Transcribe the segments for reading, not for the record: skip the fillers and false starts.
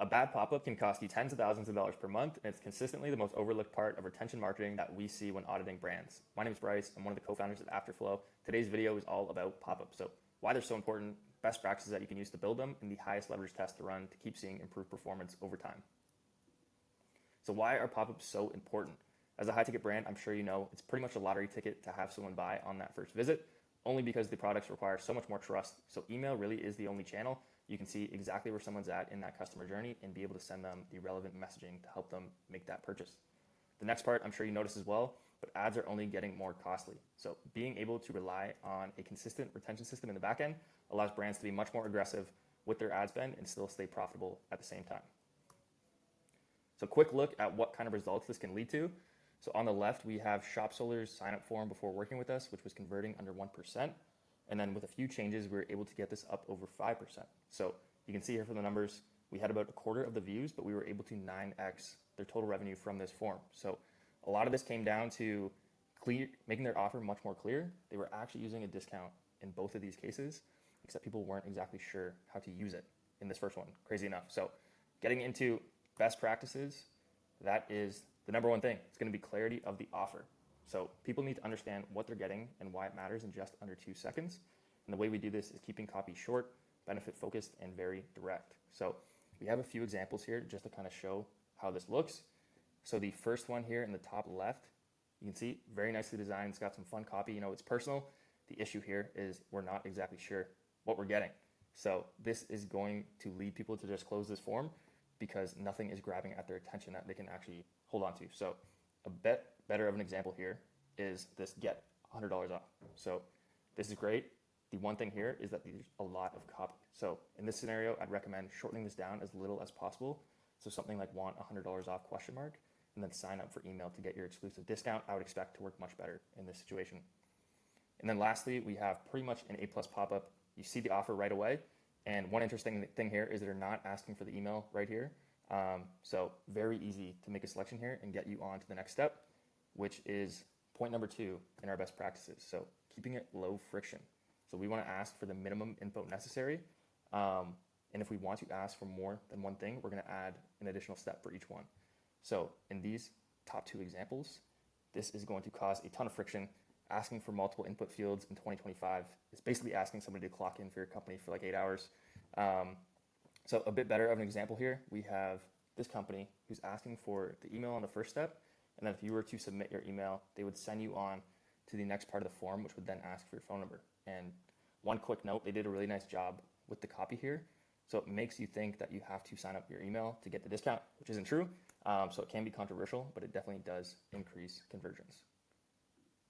A bad pop-up can cost you tens of thousands of dollars per month, and it's consistently the most overlooked part of retention marketing that we see when auditing brands. My name is Bryce. I'm one of the co-founders of Afterflow. Today's video is all about pop-ups. So why they're so important, best practices that you can use to build them, and the highest leverage test to run to keep seeing improved performance over time. So why are pop-ups so important? As a high-ticket brand, I'm sure you know it's pretty much a lottery ticket to have someone buy on that first visit, only because the products require so much more trust. So email really is the only channel. You can see exactly where someone's at in that customer journey and be able to send them the relevant messaging to help them make that purchase. The next part, I'm sure you noticed as well, but ads are only getting more costly. So being able to rely on a consistent retention system in the back end allows brands to be much more aggressive with their ad spend and still stay profitable at the same time. So quick look at what kind of results this can lead to. So on the left, we have shop Solar's sign up form before working with us, which was converting under 1%. And then with a few changes, we were able to get this up over 5%. So you can see here from the numbers, we had about a quarter of the views, but we were able to 9x their total revenue from this form. So a lot of this came down to making their offer much more clear. They were actually using a discount in both of these cases, except people weren't exactly sure how to use it in this first one, crazy enough. So getting into best practices, that is the number one thing. It's going to be clarity of the offer. So people need to understand what they're getting and why it matters in just under 2 seconds. And the way we do this is keeping copy short, benefit focused, and very direct. So we have a few examples here just to kind of show how this looks. So the first one here in the top left, you can see very nicely designed. It's got some fun copy. You know, it's personal. The issue here is we're not exactly sure what we're getting. So this is going to lead people to just close this form because nothing is grabbing at their attention that they can actually hold on to. So a bit better of an example here is this get $100 off. So this is great. The one thing here is that there's a lot of copy. So in this scenario, I'd recommend shortening this down as little as possible. So something like want $100 off ? And then sign up for email to get your exclusive discount. I would expect to work much better in this situation. And then lastly, we have pretty much an A+ pop-up. You see the offer right away. And one interesting thing here is they're not asking for the email right here. So very easy to make a selection here and get you on to the next step, which is point number 2 in our best practices. So keeping it low friction. So we want to ask for the minimum info necessary. And if we want to ask for more than one thing, we're going to add an additional step for each one. So in these top 2 examples, this is going to cause a ton of friction. Asking for multiple input fields in 2025 is basically asking somebody to clock in for your company for like 8 hours. So a bit better of an example here, we have this company who's asking for the email on the first step. And then if you were to submit your email, they would send you on to the next part of the form, which would then ask for your phone number. And one quick note, they did a really nice job with the copy here. So it makes you think that you have to sign up your email to get the discount, which isn't true. So it can be controversial, but it definitely does increase conversions.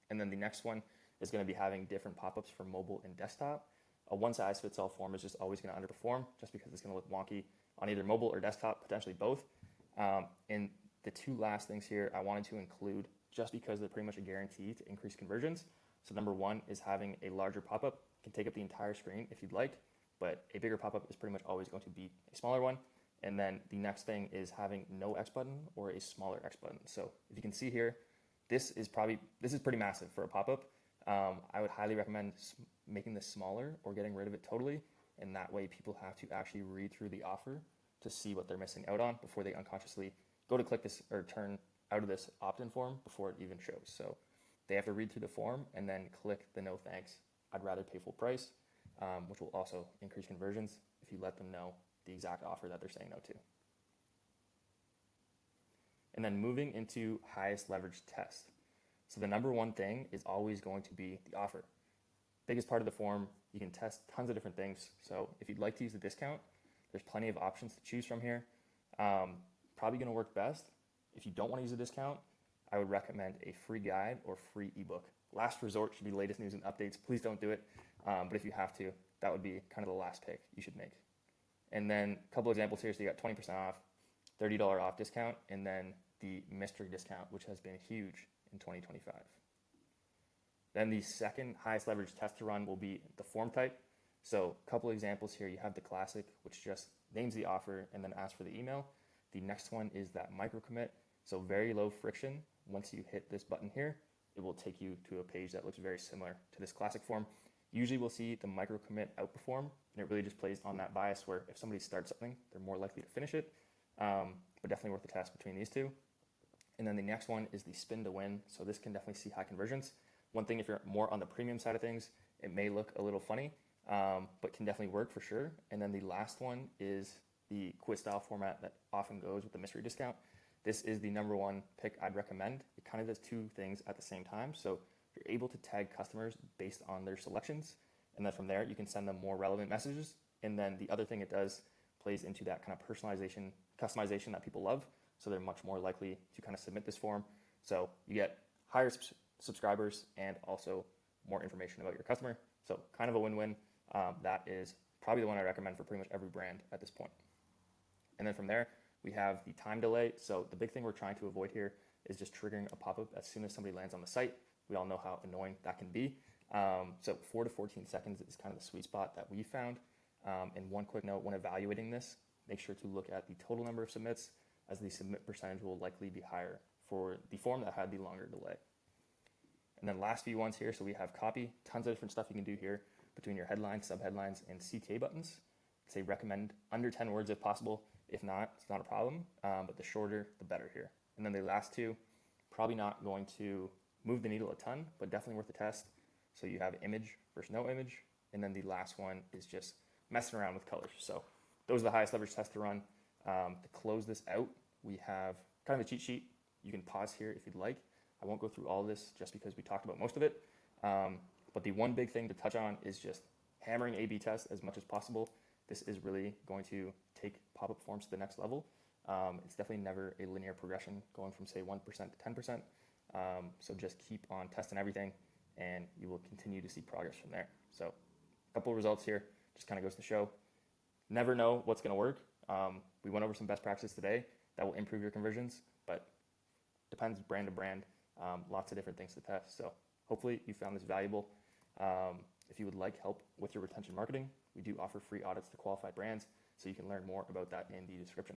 And then the next one is going to be having different pop-ups for mobile and desktop. A one-size-fits-all form is just always going to underperform just because it's going to look wonky on either mobile or desktop, potentially both. And the 2 last things here I wanted to include just because they're pretty much a guarantee to increase conversions. So number 1 is having a larger pop-up. It can take up the entire screen if you'd like, but a bigger pop-up is pretty much always going to beat a smaller one. And then the next thing is having no X button or a smaller X button. So if you can see here, this is pretty massive for a pop-up. I would highly recommend making this smaller or getting rid of it totally. And that way people have to actually read through the offer to see what they're missing out on before they unconsciously go to click this or turn out of this opt-in form before it even shows. So they have to read through the form and then click the no thanks. I'd rather pay full price, which will also increase conversions if you let them know the exact offer that they're saying no to. And then moving into highest leverage test. So the number 1 thing is always going to be the offer. Biggest part of the form, you can test tons of different things. So if you'd like to use the discount, there's plenty of options to choose from here. Probably going to work best. If you don't want to use a discount, I would recommend a free guide or free ebook. Last resort should be latest news and updates. Please don't do it. But if you have to, that would be kind of the last pick you should make. And then a couple examples here. So you got 20% off, $30 off discount, and then the mystery discount, which has been huge in 2025. Then the second highest leverage test to run will be the form type. So a couple examples here. You have the classic, which just names the offer and then asks for the email. The next one is that micro commit. So very low friction. Once you hit this button here, it will take you to a page that looks very similar to this classic form. Usually we'll see the micro commit outperform, and it really just plays on that bias where if somebody starts something, they're more likely to finish it, but definitely worth the test between these two. And then the next one is the spin to win. So this can definitely see high conversions. One thing, if you're more on the premium side of things, it may look a little funny, but can definitely work for sure. And then the last one is the quiz style format that often goes with the mystery discount. This is the number one pick I'd recommend. It kind of does two things at the same time. So you're able to tag customers based on their selections. And then from there, you can send them more relevant messages. And then the other thing it does plays into that kind of personalization, customization that people love. So they're much more likely to kind of submit this form. So you get higher subscribers and also more information about your customer. So kind of a win-win. That is probably the one I recommend for pretty much every brand at this point. And then from there, we have the time delay. So the big thing we're trying to avoid here is just triggering a pop-up as soon as somebody lands on the site. We all know how annoying that can be. So 4 to 14 seconds is kind of the sweet spot that we found. And one quick note, when evaluating this, make sure to look at the total number of submits, as the submit percentage will likely be higher for the form that had the longer delay. And then last few ones here, so we have copy, tons of different stuff you can do here between your headlines, subheadlines, and CTA buttons. Say recommend under 10 words if possible. If not, it's not a problem, but the shorter, the better here. And then the last two, probably not going to move the needle a ton, but definitely worth a test. So you have image versus no image. And then the last one is just messing around with colors. So those are the highest leverage tests to run. To close this out, we have kind of a cheat sheet. You can pause here if you'd like. I won't go through all of this just because we talked about most of it. But the one big thing to touch on is just hammering A/B tests as much as possible. This is really going to take pop-up forms to the next level. It's definitely never a linear progression going from say 1% to 10%. So just keep on testing everything and you will continue to see progress from there. So a couple of results here, just kind of goes to show, never know what's going to work. We went over some best practices today that will improve your conversions, but depends brand to brand, lots of different things to test. So hopefully you found this valuable. If you would like help with your retention marketing, we do offer free audits to qualified brands, so you can learn more about that in the description.